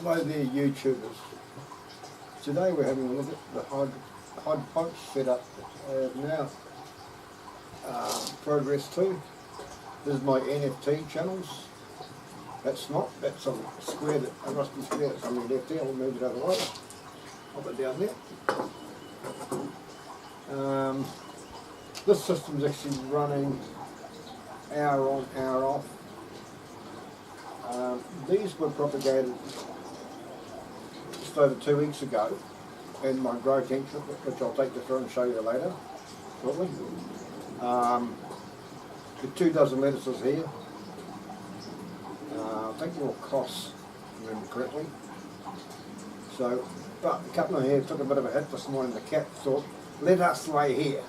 Hello there, YouTubers. Today we're having a look at the hydroponics setup I have now. Progress 2. This is my NFT channels. That's a square, a rusty square that's on the left there. I'll move it out of the way. Pop it down there. This system's actually running hour on, hour off. These were propagated just over 2 weeks ago in my grow tent, which I'll take you through and show you later, shortly. The 2 dozen lettuces here. I think they're all cross, if I remember correctly. So, but a couple of here took a bit of a hit this morning. The cat thought, let us lay here.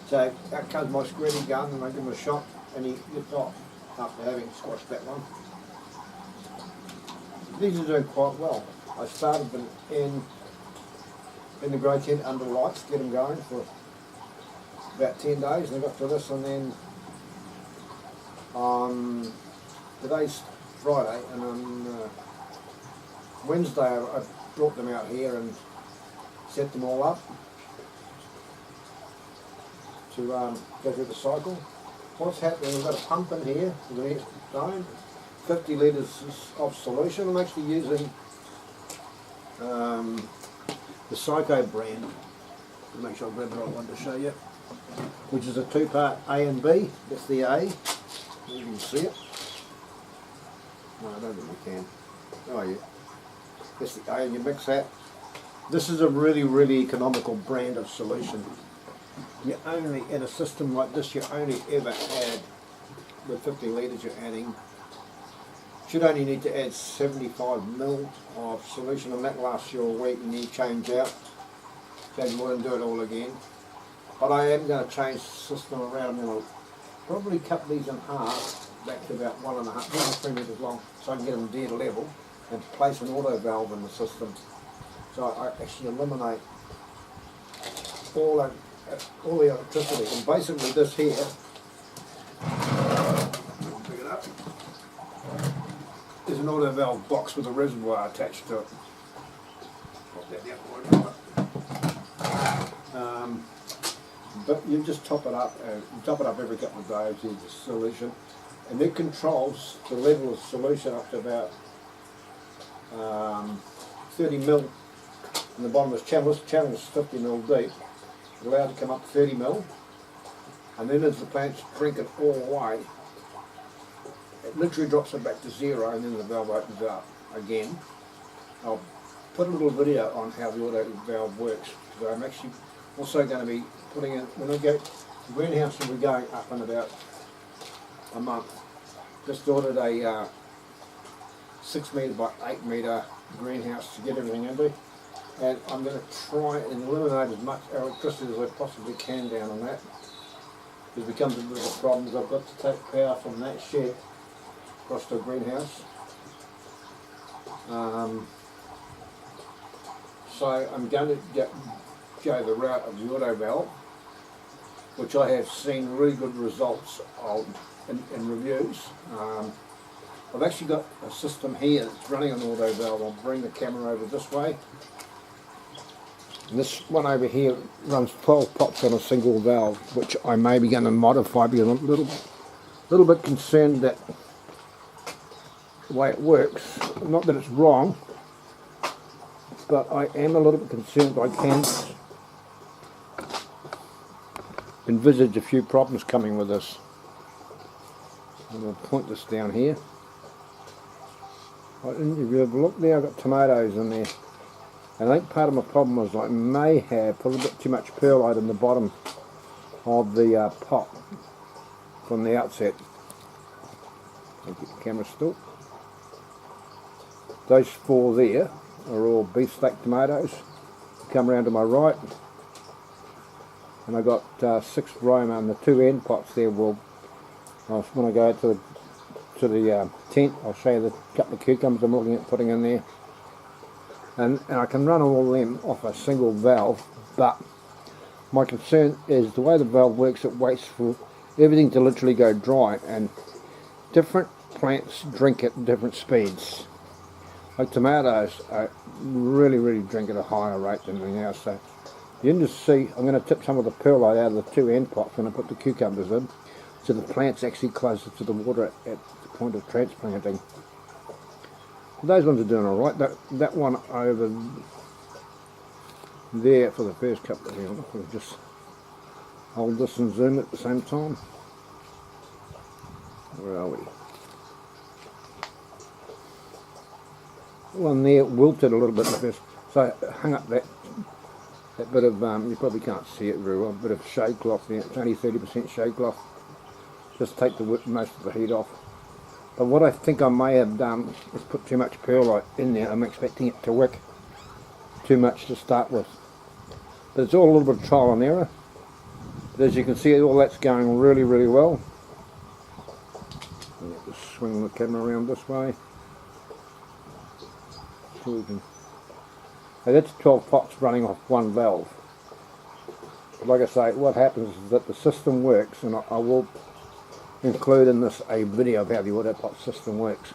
So out comes my squirty gun and I give him a shot and he gets off after having squashed that one. These are doing quite well. I started them in the grow tent under lights, get them going for about 10 days, and I got to this, and then today's Friday, and on Wednesday I brought them out here and set them all up to go through the cycle. What's happening, we've got a pump in here with an extra stone, 50 litres of solution. I'm actually using the Psycho brand, to make sure I grab the right one to show you, which is a 2-part A and B. That's the A, you can see it. No, I don't think you can. Oh yeah, that's the A, and you mix that. This is a really, really economical brand of solution. You only, in a system like this, you only ever add, with 50 litres you're adding, should only need to add 75 ml of solution, and that lasts you a week, and you change out, change water and do it all again. But I am going to change the system around, and I'll probably cut these in half, back to about 1.5, 3 metres long, so I can get them dead level, and place an auto valve in the system. So I actually eliminate all the electricity, and basically this here, pick it up, is an auto valve box with a reservoir attached to it. Pop that down. But you just top it up, every couple of days with the solution, and it controls the level of solution up to about 30 ml in the bottom of this channel. This channel is 50 ml deep. It's allowed to come up 30 ml, and then as the plants drink it all the way, it literally drops it back to 0, and then the valve opens up again. I'll put a little video on how the auto valve works, because I'm actually also going to be putting in, when I go, the greenhouse will be going up in about a month. Just ordered a 6 metre by 8 metre greenhouse to get everything into, and I'm going to try and eliminate as much electricity as I possibly can down on that. It becomes a bit of a problem, because I've got to take power from that shed across to a greenhouse. So I'm going to go the route of the auto valve, which I have seen really good results of in reviews. I've actually got a system here that's running an auto valve. I'll bring the camera over this way. And this one over here runs 12 pots on a single valve, which I may be going to modify, because I'm a little bit concerned that the way it works, not that it's wrong, but I am a little bit concerned I can envisage a few problems coming with this. I'm going to point this down here. If you have a look there, I've got tomatoes in there. And I think part of my problem was I may have put a little bit too much perlite in the bottom of the pot from the outset. I'll get the camera still. Those 4 there are all beefsteak tomatoes. Come around to my right, and I got 6 Roma, and the 2 end pots there will, when I go out to the tent, I'll show you the couple of cucumbers I'm looking at putting in there. And I can run all of them off a single valve, but my concern is the way the valve works, it waits for everything to literally go dry, and different plants drink at different speeds. Like tomatoes are really drink at a higher rate than anything else. So you can just see, I'm going to tip some of the perlite out of the two end pots when I put the cucumbers in, so the plant's actually closer to the water at the point of transplanting. Those ones are doing alright. That one over there for the first couple of years, we'll just hold this and zoom at the same time. Where are we? One there wilted a little bit at first, so I hung up that bit of, you probably can't see it very well, a bit of shade cloth there. It's only 30% shade cloth. Just take most of the heat off. But what I think I may have done is put too much perlite in there. I'm expecting it to wick too much to start with. But it's all a little bit of trial and error. But as you can see, all that's going really well. Just swing the camera around this way. So we can. Now that's 12 pots running off one valve. But like I say, what happens is that the system works, and I will include in this a video of how the autopot system works.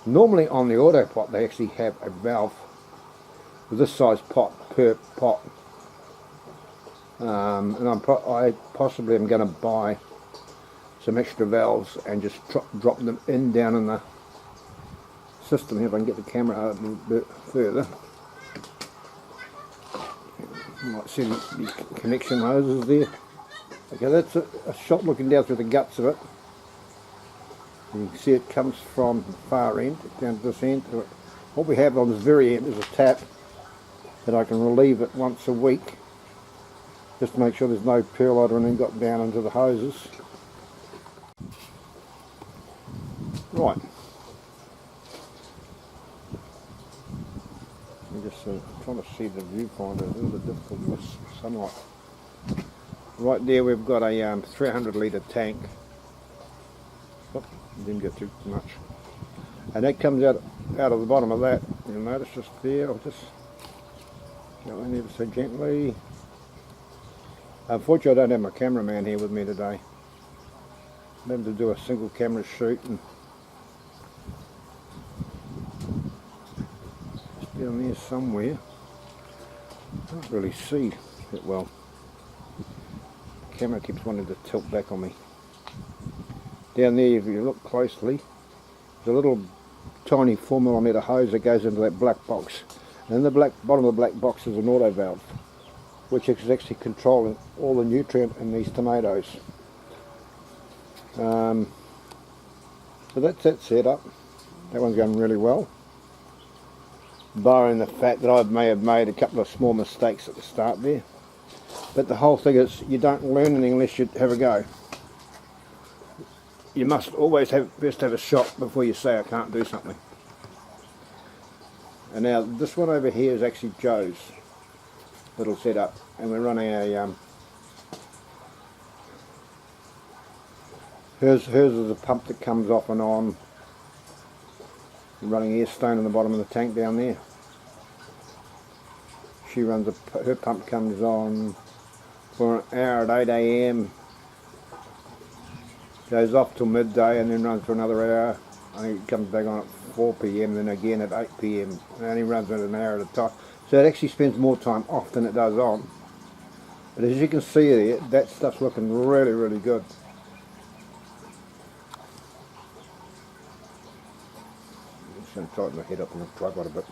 Normally on the autopot they actually have a valve with this size pot per pot, and I possibly am going to buy some extra valves and just drop them down in the system here. If I can get the camera out a little bit further, you might see these connection hoses there. Okay, that's a shot looking down through the guts of it. You can see it comes from the far end down to this end. What we have on this very end is a tap that I can relieve it once a week, just to make sure there's no perlite or anything got down into the hoses. Right. I'm just trying to see the viewfinder. It's a little bit difficult with this sunlight. Right there we've got a 300 litre tank. Oops, didn't get too much. And that comes out of the bottom of that. You'll notice just there, I'll just go in ever so gently. Unfortunately I don't have my cameraman here with me today. I'm having to do a single camera shoot, and it's down there somewhere. I can't really see it well. The camera keeps wanting to tilt back on me. Down there, if you look closely, there's a little tiny 4mm hose that goes into that black box. And in the bottom of the black box is an auto valve, which is actually controlling all the nutrient in these tomatoes. So that's that set up. That one's going really well, barring the fact that I may have made a couple of small mistakes at the start there. But the whole thing is, you don't learn anything unless you have a go. You must always first have a shot before you say I can't do something. And now this one over here is actually Joe's little setup, and we're running a hers is a pump that comes off and on. We're running air stone in the bottom of the tank down there. She runs her pump comes on for an hour at 8 AM, goes off till midday, and then runs for another hour. I think it comes back on at 4 PM, then again at 8 PM. And only runs at an hour at a time. So it actually spends more time off than it does on. But as you can see there, that stuff's looking really good. I'm just going to tighten the head up on the tripod a bit.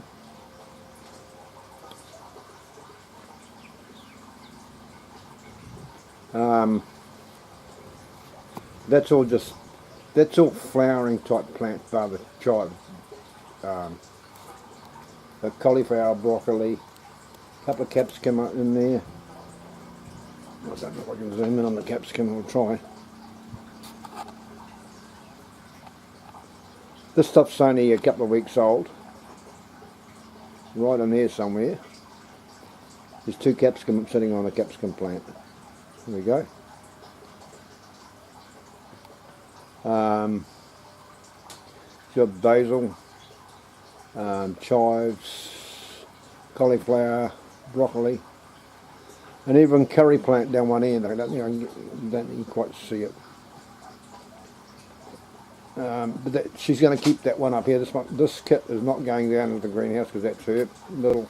That's all flowering type plants, bar the chive. The cauliflower, broccoli, a couple of capsicum in there. I don't know if I can zoom in on the capsicum, I'll try. This stuff's only a couple of weeks old. Right in there somewhere. There's 2 capsicum sitting on a capsicum plant. There we go. Got basil, chives, cauliflower, broccoli, and even curry plant down one end. I don't think you can quite see it. But she's going to keep that one up here. This kit is not going down into the greenhouse because that's her little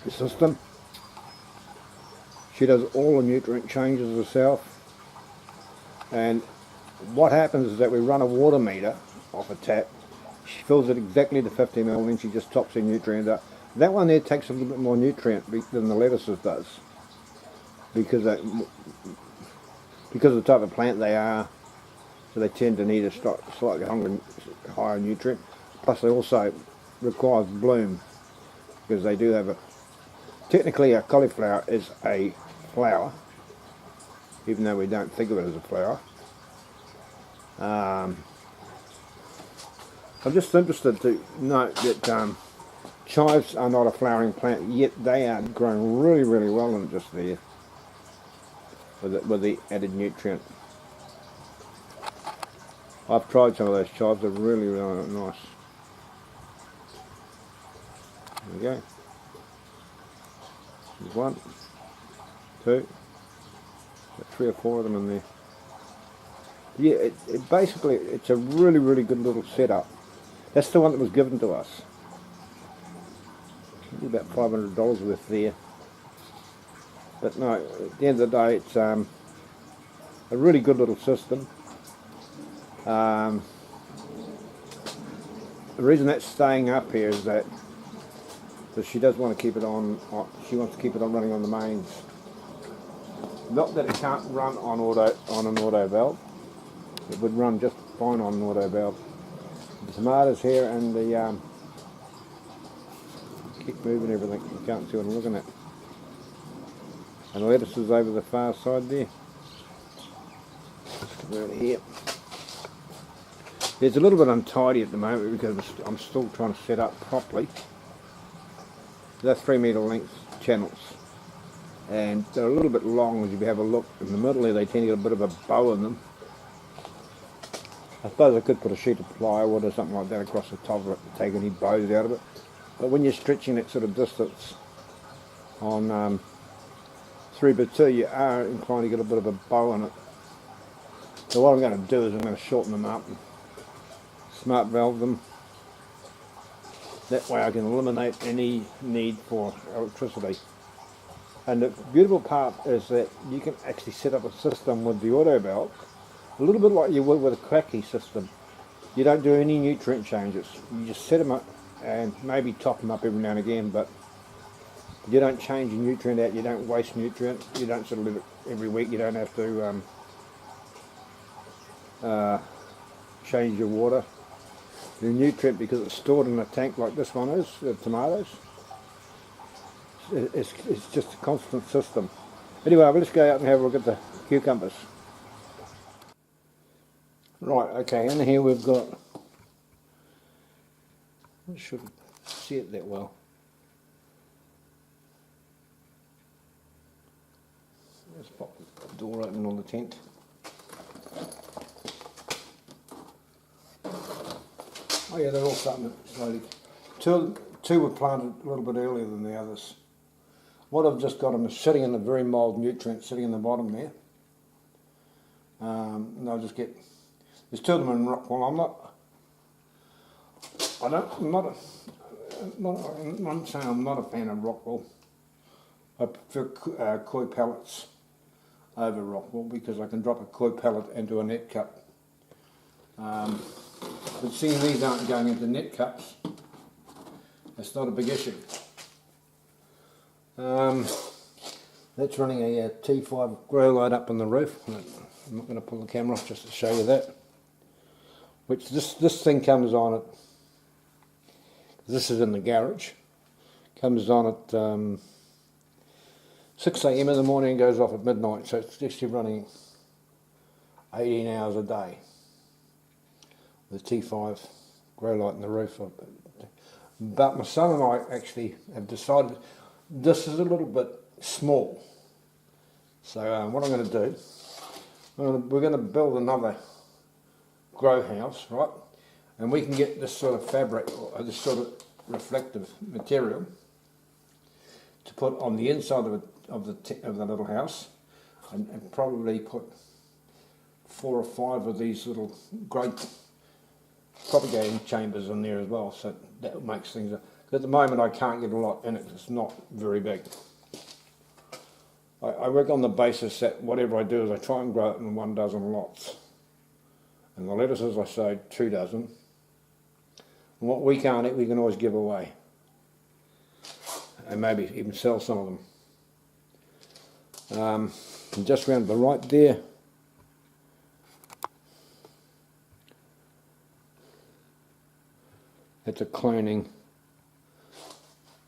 system. She does all the nutrient changes herself, and what happens is that we run a water meter off a tap. She fills it exactly to 50 ml, and then she just tops her nutrient up. That one there takes a little bit more nutrient than the lettuces does, because of the type of plant they are, so they tend to need a slightly higher nutrient. Plus they also require bloom, because they do have technically a cauliflower is a flower, even though we don't think of it as a flower. I'm just interested to note that chives are not a flowering plant, yet they are growing really, really well in just there with the added nutrient. I've tried some of those chives, they're really, really nice. There we go. There's 1, 2, 3 or 4 of them in there. Yeah, it basically, it's a really, really good little setup. That's the one that was given to us. About $500 worth there. But no, at the end of the day, it's a really good little system. The reason that's staying up here is that she does want to keep it on. She wants to keep it on running on the mains. Not that it can't run on an auto valve. It would run just fine on an auto valve. The tomatoes here and the keep moving everything. You can't see what I'm looking at. And the lettuce is over the far side there. Over here. It's a little bit untidy at the moment because I'm still trying to set up properly. They're 3 metre length channels, and they're a little bit long. As you have a look in the middle there, they tend to get a bit of a bow in them. I suppose I could put a sheet of plywood or something like that across the top of it to take any bows out of it. But when you're stretching that sort of distance on 3x2, you are inclined to get a bit of a bow in it. So what I'm going to do is I'm going to shorten them up and smart valve them. That way I can eliminate any need for electricity. And the beautiful part is that you can actually set up a system with the auto valve, a little bit like you would with a cracky system. You don't do any nutrient changes. You just set them up and maybe top them up every now and again, but you don't change your nutrient out, you don't waste nutrient, you don't sort of live it every week, you don't have to change your water. The nutrient, because it's stored in a tank like this one is, the tomatoes, it's just a constant system. Anyway, let's go out and have a look at the cucumbers. Right, okay, in here we've got, I shouldn't see it that well. Let's pop the door open on the tent. Oh yeah, they're all starting to slowly. Two were planted a little bit earlier than the others. What I've just got them is sitting in a very mild nutrient, sitting in the bottom there. And I'll just get, there's 2 of them in rock wool. I'm not saying I'm not a fan of rock wool. I prefer koi pellets over rock wool because I can drop a koi pellet into a net cup. But seeing these aren't going into net cups, that's not a big issue. That's running a T5 grow light up on the roof. I'm not going to pull the camera off just to show you that. Which this thing comes on at, this is in the garage, comes on at 6 AM in the morning and goes off at midnight, so it's actually running 18 hours a day. The T5 grow light in the roof. But my son and I actually have decided this is a little bit small. So what I'm going to do, we're going to build another grow house, right? And we can get this sort of fabric, or this sort of reflective material to put on the inside of the little house and probably put 4 or 5 of these little great propagating chambers in there as well, so that makes things. At the moment I can't get a lot in it, it's not very big. I work on the basis that whatever I do is I try and grow it in 1 dozen lots. And the lettuces I sowed 2 dozen. And what we can't eat we can always give away. And maybe even sell some of them. And just round to the right there, that's a cloning.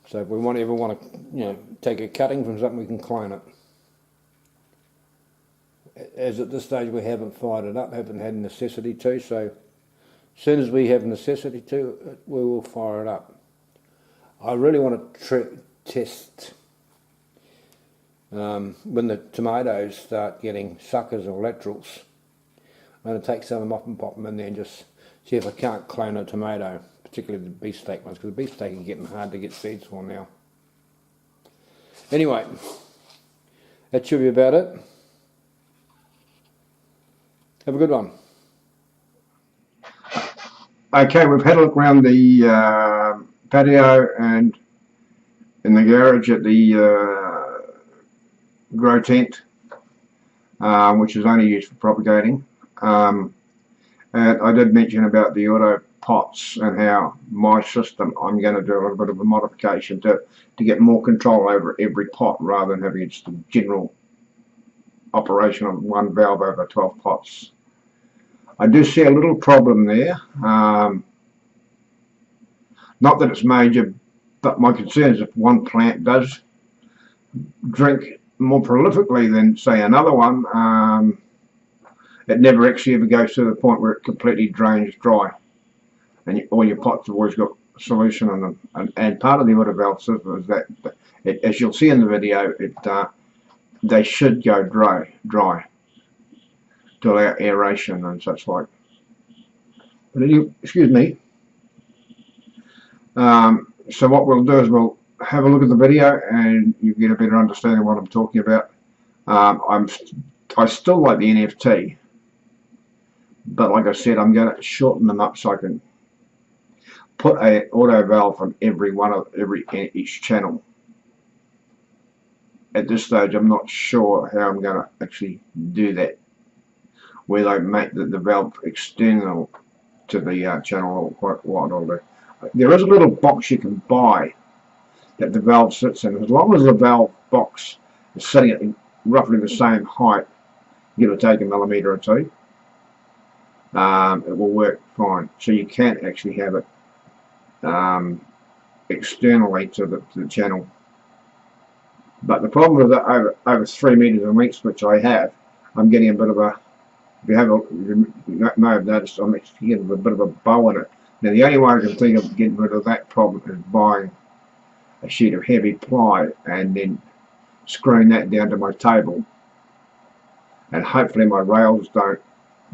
So if we ever want to, take a cutting from something, we can clone it. As at this stage we haven't fired it up, haven't had necessity to, so as soon as we have necessity to, we will fire it up. I really want to test when the tomatoes start getting suckers or laterals. I'm going to take some of them off and pop them in there and just see if I can't clone a tomato, particularly the beefsteak ones, because the beefsteak are getting hard to get seeds for now. Anyway, that should be about it. Have a good one. Okay, we've had a look around the patio and in the garage at the grow tent, which is only used for propagating. And I did mention about the auto pots and how my system, I'm going to do a little bit of a modification to get more control over every pot rather than having just a general operation of 1 valve over 12 pots. I do see a little problem there. Not that it's major, but my concern is if one plant does drink more prolifically than say another one, it never actually ever goes to the point where it completely drains dry, and all your pots have always got solution in them. And part of the auto valve system is that, as you'll see in the video, they should go dry to allow aeration and such like. But anyway, excuse me. So what we'll do is we'll have a look at the video and you get a better understanding of what I'm talking about. I still like the NFT, but like I said, I'm going to shorten them up so I can put an auto valve on each channel. At this stage, I'm not sure how I'm going to actually do that, whether I make the valve external to the channel or what I'll do. There is a little box you can buy that the valve sits in. As long as the valve box is sitting at roughly the same height, give or take a millimetre or 2, it will work fine. So you can actually have it externally to the channel. But the problem with the over 3 metres in length, which I have, I'm getting a bit of a, you may have noticed, I'm actually getting a bit of a bow in it. Now the only way I can think of getting rid of that problem is buying a sheet of heavy ply and then screwing that down to my table, and hopefully my rails don't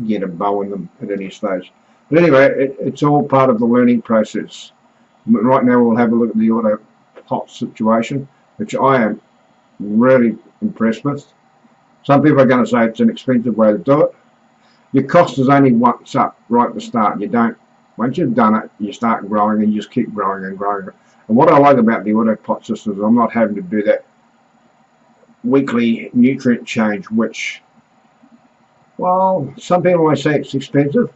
get a bow in them at any stage. But anyway, it's all part of the learning process. Right now we'll have a look at the auto pot situation, which I am really impressed with. Some people are going to say it's an expensive way to do it. Your cost is only once up right at the start. You don't, once you've done it, you start growing and you just keep growing and growing. And what I like about the auto pot system is I'm not having to do that weekly nutrient change, which, well, some people may say it's expensive.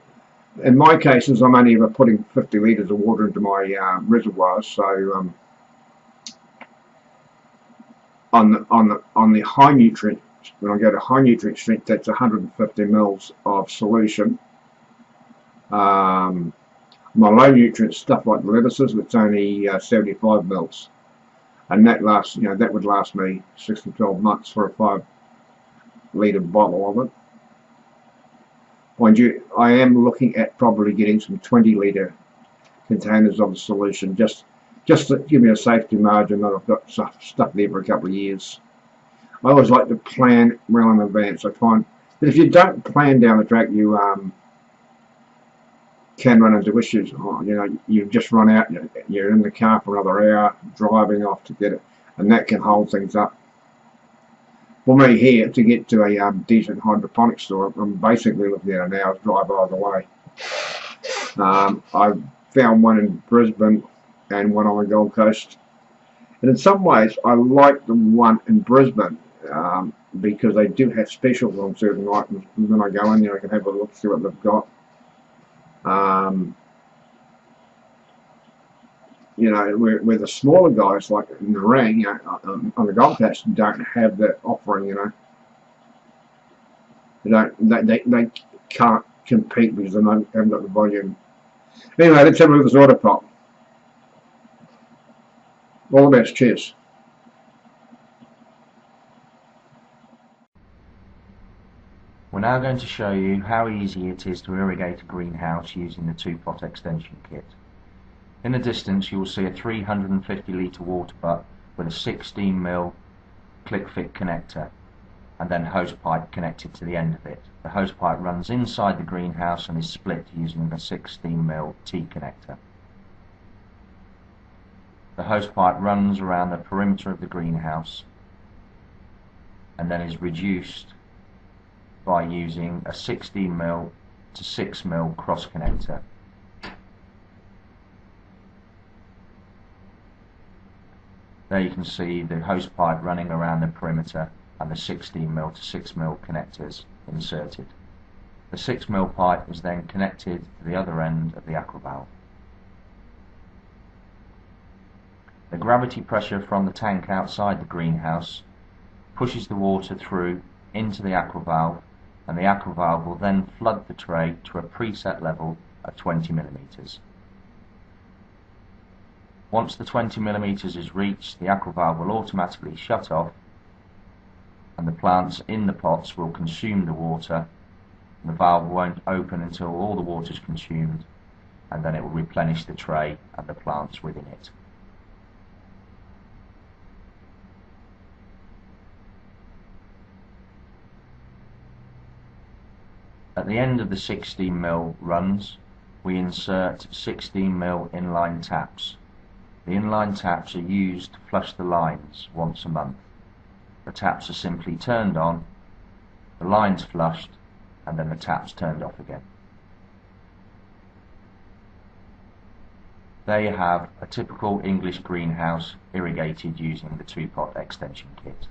In my cases, I'm only ever putting 50 litres of water into my reservoirs, so on the high nutrient, when I go to high nutrient strength, that's 150 mils of solution. My low nutrient stuff like the lettuces, it's only 75 mils, and that lasts, that would last me 6 to 12 months for a 5 litre bottle of it. Mind you, I am looking at probably getting some 20 litre containers of the solution, just to give me a safety margin that I've got stuff there for a couple of years. I always like to plan well in advance. I find that if you don't plan down the track, you can run into issues. You just run out, you're in the car for another hour, driving off to get it, and that can hold things up. for me here to get to a decent hydroponics store, I'm basically looking at an hour's drive either way. I found one in Brisbane and one on the Gold Coast, and in some ways I like the one in Brisbane because they do have specials on certain items. And when I go in there, I can have a look, see what they've got. You know, where the smaller guys, like in the ring, on the golf patch, don't have that offering. You know, they can't compete because they haven't got the volume. Anyway, let's have a look at this auto pop. All the best. Cheers. We're now going to show you how easy it is to irrigate a greenhouse using the 2-pot extension kit. In the distance you will see a 350 litre water butt with a 16mm click fit connector and then hose pipe connected to the end of it. The hose pipe runs inside the greenhouse and is split using a 16mm T connector. The hose pipe runs around the perimeter of the greenhouse and then is reduced by using a 16mm to 6mm cross connector. There you can see the hose pipe running around the perimeter and the 16mm to 6mm connectors inserted. The 6mm pipe is then connected to the other end of the aqua valve. The gravity pressure from the tank outside the greenhouse pushes the water through into the aqua valve, and the aqua valve will then flood the tray to a preset level of 20mm. Once the 20mm is reached, the aqua valve will automatically shut off and the plants in the pots will consume the water. The valve won't open until all the water is consumed, and then it will replenish the tray and the plants within it. At the end of the 16mm runs, we insert 16mm inline taps. The inline taps are used to flush the lines once a month. The taps are simply turned on, the lines flushed, and then the taps turned off again. There you have a typical English greenhouse irrigated using the 2-pot extension kit.